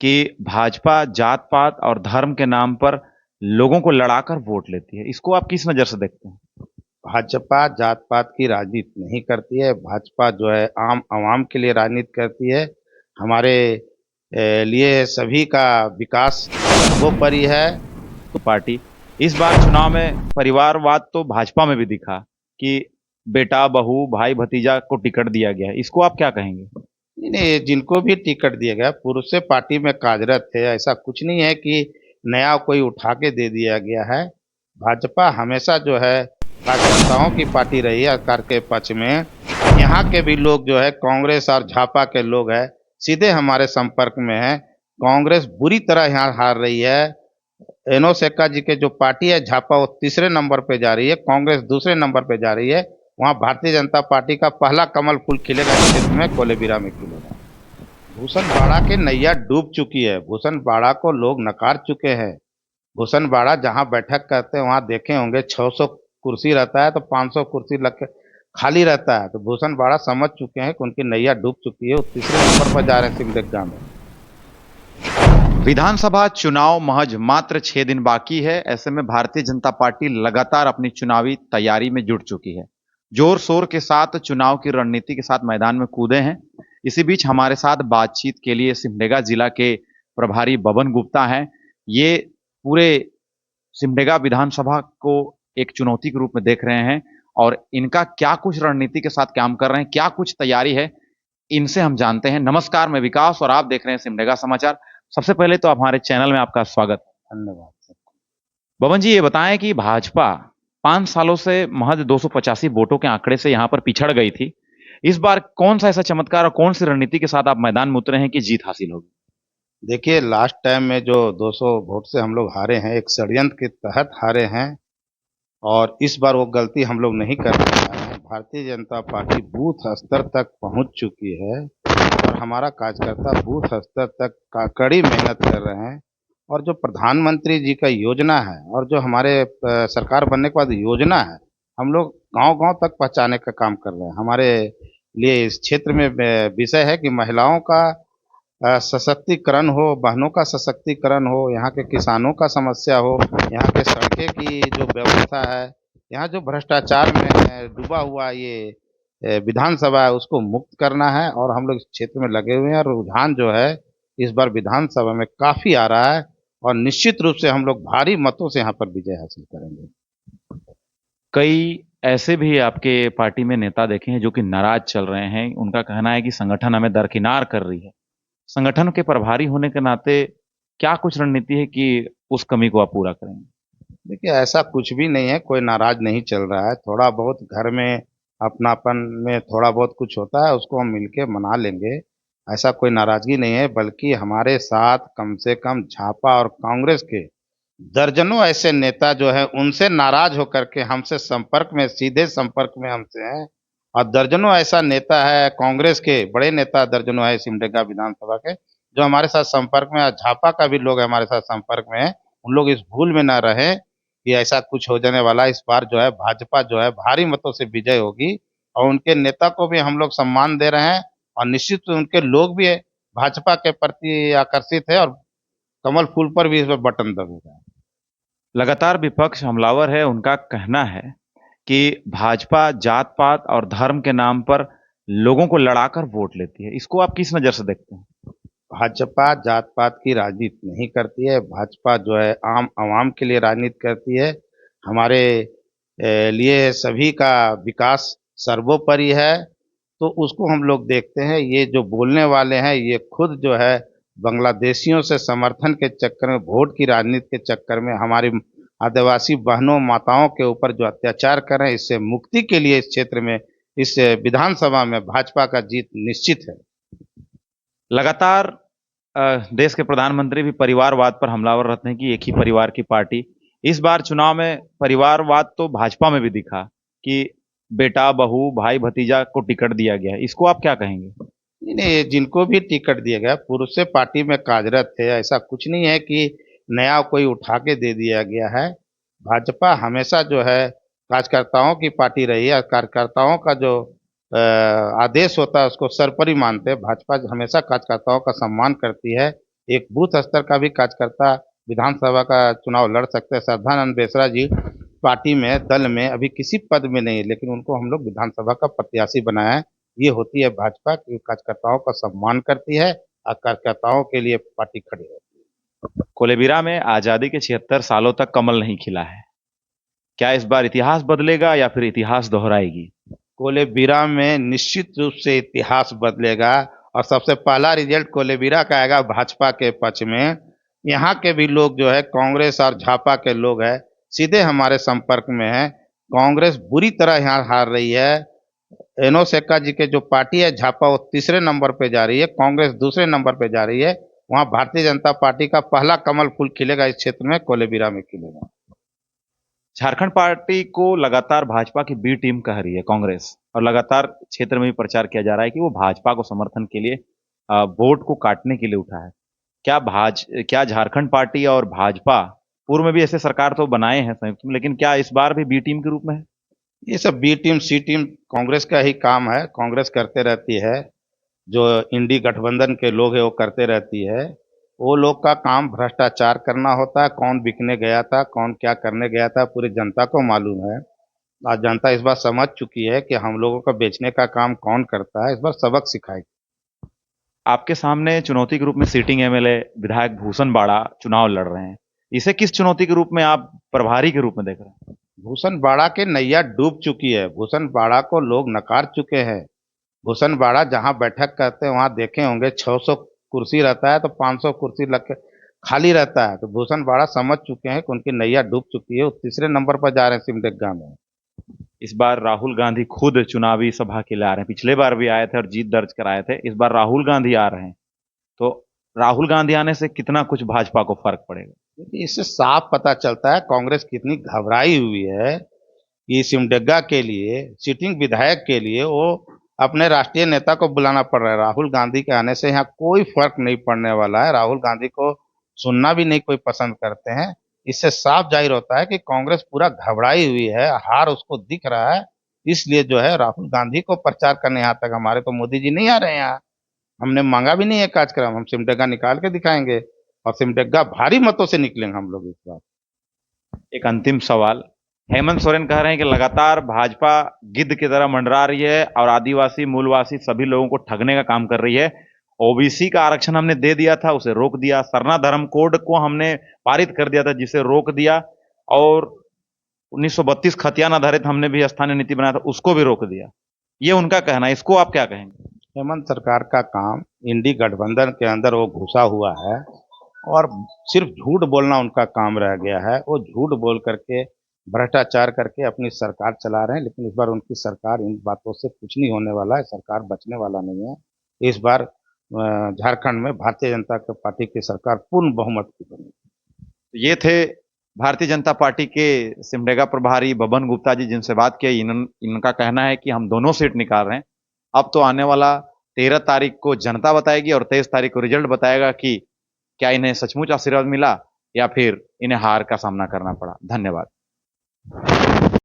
कि भाजपा जात पात और धर्म के नाम पर लोगों को लड़ाकर वोट लेती है। इसको आप किस नजर से देखते हैं? भाजपा जात पात की राजनीति नहीं करती है। भाजपा जो है आम आवाम के लिए राजनीति करती है। हमारे लिए सभी का विकास सर्वोपरि है। तो पार्टी इस बार चुनाव में परिवारवाद तो भाजपा में भी दिखा कि बेटा बहू भाई भतीजा को टिकट दिया गया है। इसको आप क्या कहेंगे? नहीं नहीं, जिनको भी टिकट दिया गया पूर्व से पार्टी में कार्यरत थे। ऐसा कुछ नहीं है कि नया कोई उठा के दे दिया गया है। भाजपा हमेशा जो है कार्यकर्ताओं की पार्टी रही है। सरकार के पक्ष में यहाँ के भी लोग जो है कांग्रेस और झापा के लोग हैं, सीधे हमारे संपर्क में हैं। कांग्रेस बुरी तरह यहाँ हार रही है। एनो शेखा जी के जो पार्टी है झापा, वो तीसरे नंबर पे जा रही है, कांग्रेस दूसरे नंबर पे जा रही है। वहाँ भारतीय जनता पार्टी का पहला कमल फूल खिलेगा इस क्षेत्र में, कोलेबिरा में खिलेगा। भूषण बाड़ा की नैया डूब चुकी है। भूषण बाड़ा को लोग नकार चुके हैं। भूषण बाड़ा जहां बैठक करते हैं वहां देखे होंगे 600 कुर्सी रहता है तो 500 कुर्सी लग के खाली रहता है। तो भूषण बाड़ा समझ चुके हैं कि उनकी नैया डूब चुकी है। वो तीसरे नंबर पर जा रहे हैं सिमडेगा में। विधानसभा चुनाव महज मात्र 6 दिन बाकी है। ऐसे में भारतीय जनता पार्टी लगातार अपनी चुनावी तैयारी में जुट चुकी है। जोर शोर के साथ चुनाव की रणनीति के साथ मैदान में कूदे हैं। इसी बीच हमारे साथ बातचीत के लिए सिमडेगा जिला के प्रभारी बबन गुप्ता हैं। ये पूरे सिमडेगा विधानसभा को एक चुनौती के रूप में देख रहे हैं और इनका क्या कुछ रणनीति के साथ काम कर रहे हैं, क्या कुछ तैयारी है, इनसे हम जानते हैं। नमस्कार, मैं विकास और आप देख रहे हैं सिमडेगा समाचार। सबसे पहले तो हमारे चैनल में आपका स्वागत। धन्यवाद सर। बबन जी, ये बताएं कि भाजपा 5 सालों से महज 285 वोटों के आंकड़े से यहां पर पिछड़ गई थी। इस बार कौन सा ऐसा चमत्कार और कौन सी रणनीति के साथ आप मैदान में उतरे हैं कि जीत हासिल होगी? देखिए, लास्ट टाइम में जो 200 वोट से हम लोग हारे हैं, एक षड्यंत्र के तहत हारे हैं। और इस बार वो गलती हम लोग नहीं कर रहे हैं। भारतीय जनता पार्टी बूथ स्तर तक पहुंच चुकी है और हमारा कार्यकर्ता बूथ स्तर तक का कड़ी मेहनत कर रहे हैं। और जो प्रधानमंत्री जी का योजना है और जो हमारे सरकार बनने के बाद योजना है, हम लोग गांव-गांव तक पहुंचाने का काम कर रहे हैं। हमारे लिए इस क्षेत्र में विषय है कि महिलाओं का सशक्तिकरण हो, बहनों का सशक्तिकरण हो, यहाँ के किसानों का समस्या हो, यहाँ के सड़कें की जो व्यवस्था है, यहाँ जो भ्रष्टाचार में डूबा हुआ ये विधानसभा है, उसको मुक्त करना है। और हम लोग इस क्षेत्र में लगे हुए हैं और रुझान जो है इस बार विधानसभा में काफी आ रहा है और निश्चित रूप से हम लोग भारी मतों से यहाँ पर विजय हासिल करेंगे। कई ऐसे भी आपके पार्टी में नेता देखे हैं जो कि नाराज चल रहे हैं। उनका कहना है कि संगठन हमें दरकिनार कर रही है। संगठन के प्रभारी होने के नाते क्या कुछ रणनीति है कि उस कमी को आप पूरा करेंगे? देखिए, ऐसा कुछ भी नहीं है, कोई नाराज नहीं चल रहा है। थोड़ा बहुत घर में अपनापन में थोड़ा बहुत कुछ होता है, उसको हम मिलके मना लेंगे। ऐसा कोई नाराजगी नहीं है, बल्कि हमारे साथ कम से कम झापा और कांग्रेस के दर्जनों ऐसे नेता जो है उनसे नाराज होकर के हमसे संपर्क में, सीधे संपर्क में हमसे हैं। और दर्जनों ऐसा नेता है, कांग्रेस के बड़े नेता दर्जनों है सिमडेगा विधानसभा के, जो हमारे साथ संपर्क में, और झापा का भी लोग हमारे साथ संपर्क में है। उन लोग इस भूल में ना रहे कि ऐसा कुछ हो जाने वाला है। इस बार जो है भाजपा जो है भारी मतों से विजय होगी और उनके नेता को भी हम लोग सम्मान दे रहे हैं। और निश्चित रूप से उनके लोग भी भाजपा के प्रति आकर्षित है और कमल फूल पर भी इस बार बटन दबेगा। लगातार विपक्ष हमलावर है। उनका कहना है कि भाजपा जात पात और धर्म के नाम पर लोगों को लड़ाकर वोट लेती है। इसको आप किस नजर से देखते हैं? भाजपा जात पात की राजनीति नहीं करती है। भाजपा जो है आम आवाम के लिए राजनीति करती है। हमारे लिए सभी का विकास सर्वोपरि है। तो उसको हम लोग देखते हैं। ये जो बोलने वाले हैं ये खुद जो है बांग्लादेशियों से समर्थन के चक्कर में, वोट की राजनीति के चक्कर में हमारी आदिवासी बहनों माताओं के ऊपर जो अत्याचार कर रहे हैं, इससे मुक्ति के लिए इस क्षेत्र में, इस विधानसभा में भाजपा का जीत निश्चित है। लगातार देश के प्रधानमंत्री भी परिवारवाद पर हमलावर रहते हैं कि एक ही परिवार की पार्टी। इस बार चुनाव में परिवारवाद तो भाजपा में भी दिखा कि बेटा बहू भाई भतीजा को टिकट दिया गया है। इसको आप क्या कहेंगे? नहीं नहीं, जिनको भी टिकट दिया गया पूर्व से पार्टी में कार्यरत थे। ऐसा कुछ नहीं है कि नया कोई उठा के दे दिया गया है। भाजपा हमेशा जो है कार्यकर्ताओं की पार्टी रही है। कार्यकर्ताओं का जो आदेश होता है उसको सर्वोपरि मानते हैं। भाजपा हमेशा कार्यकर्ताओं का सम्मान करती है। एक बूथ स्तर का भी कार्यकर्ता विधानसभा का चुनाव लड़ सकते हैं। श्रद्धानंद बेसरा जी पार्टी में, दल में अभी किसी पद में नहीं है, लेकिन उनको हम लोग विधानसभा का प्रत्याशी बनाया है। ये होती है भाजपा की, कार्यकर्ताओं का सम्मान करती है और कार्यकर्ताओं के लिए पार्टी खड़ी है। कोलेबिरा में आजादी के 76 सालों तक कमल नहीं खिला है। क्या इस बार इतिहास बदलेगा या फिर इतिहास दोहराएगी? कोलेबिरा में निश्चित रूप से इतिहास बदलेगा और सबसे पहला रिजल्ट कोलेबिरा का आएगा भाजपा के पक्ष में। यहाँ के भी लोग जो है कांग्रेस और झापा के लोग हैं, सीधे हमारे संपर्क में हैं। कांग्रेस बुरी तरह यहाँ हार रही है। एनो शेखा जी के जो पार्टी है झापा, वो तीसरे नंबर पे जा रही है, कांग्रेस दूसरे नंबर पे जा रही है। वहाँ भारतीय जनता पार्टी का पहला कमल फूल खिलेगा इस क्षेत्र में, कोलेबिरा में खिलेगा। झारखंड पार्टी को लगातार भाजपा की बी टीम कह रही है कांग्रेस, और लगातार क्षेत्र में भी प्रचार किया जा रहा है कि वो भाजपा को समर्थन के लिए वोट को काटने के लिए उठा है। क्या झारखंड पार्टी और भाजपा पूर्व में भी ऐसे सरकार तो बनाए हैं संयुक्त में, लेकिन क्या इस बार भी बी टीम के रूप में है? ये सब बी टीम सी टीम कांग्रेस का ही काम है, कांग्रेस करते रहती है। जो इंडी गठबंधन के लोग हैं वो करते रहती है। वो लोग का काम भ्रष्टाचार करना होता है। कौन बिकने गया था, कौन क्या करने गया था, पूरी जनता को मालूम है। आज जनता इस बार समझ चुकी है कि हम लोगों का बेचने का काम कौन करता है। इस बार सबक सिखाएगी। आपके सामने चुनौती के रूप में सिटिंग एमएलए विधायक भूषण बाड़ा चुनाव लड़ रहे हैं। इसे किस चुनौती के रूप में आप प्रभारी के रूप में देख रहे हैं? भूषण बाड़ा के नैया डूब चुकी है। भूषण बाड़ा को लोग नकार चुके हैं। भूषण बाड़ा जहां बैठक करते हैं वहां देखे होंगे 600 कुर्सी रहता है तो 500 कुर्सी लग के खाली रहता है। तो भूषण बाड़ा समझ चुके हैं कि उनकी नैया डूब चुकी है। वो तीसरे नंबर पर जा रहे हैं सिमडेगा में। इस बार राहुल गांधी खुद चुनावी सभा के लिए आ रहे हैं। पिछले बार भी आए थे और जीत दर्ज कराए थे। इस बार राहुल गांधी आ रहे हैं, तो राहुल गांधी आने से कितना कुछ भाजपा को फर्क पड़ेगा? क्योंकि इससे साफ पता चलता है कांग्रेस कितनी घबराई हुई है कि सिमडेगा के लिए, सिटिंग विधायक के लिए वो अपने राष्ट्रीय नेता को बुलाना पड़ रहा है। राहुल गांधी के आने से यहाँ कोई फर्क नहीं पड़ने वाला है। राहुल गांधी को सुनना भी नहीं कोई पसंद करते हैं। इससे साफ जाहिर होता है कि कांग्रेस पूरा घबराई हुई है, हार उसको दिख रहा है। इसलिए जो है राहुल गांधी को प्रचार करने यहाँ तक हमारे तो मोदी जी नहीं आ रहे हैं यहाँ। हमने मांगा भी नहीं है कार्यक्रम। हम सिमडेगा निकाल के दिखाएंगे और सिमडेगा भारी मतों से निकलेंगे हम लोग इस बार। एक अंतिम सवाल। हेमंत सोरेन कह रहे हैं कि लगातार भाजपा गिद्ध की तरह मंडरा रही है और आदिवासी मूलवासी सभी लोगों को ठगने का काम कर रही है। ओबीसी का आरक्षण हमने दे दिया था, उसे रोक दिया। सरना धर्म कोड को हमने पारित कर दिया था, जिसे रोक दिया। और 1932 खतियान आधारित हमने भी स्थानीय नीति बनाया था, उसको भी रोक दिया। ये उनका कहना है, इसको आप क्या कहेंगे? हेमंत सरकार का काम इंडी गठबंधन के अंदर वो घुसा हुआ है और सिर्फ झूठ बोलना उनका काम रह गया है। वो झूठ बोल करके, भ्रष्टाचार करके अपनी सरकार चला रहे हैं। लेकिन इस बार उनकी सरकार, इन बातों से कुछ नहीं होने वाला है। सरकार बचने वाला नहीं है। इस बार झारखंड में भारतीय जनता पार्टी की सरकार पूर्ण बहुमत की बनी। ये थे भारतीय जनता पार्टी के सिमडेगा प्रभारी बबन गुप्ता जी, जिनसे बात की। इनका कहना है कि हम दोनों सीट निकाल रहे हैं। अब तो आने वाला 13 तारीख को जनता बताएगी और 23 तारीख को रिजल्ट बताएगा कि क्या इन्हें सचमुच आशीर्वाद मिला या फिर इन्हें हार का सामना करना पड़ा। धन्यवाद।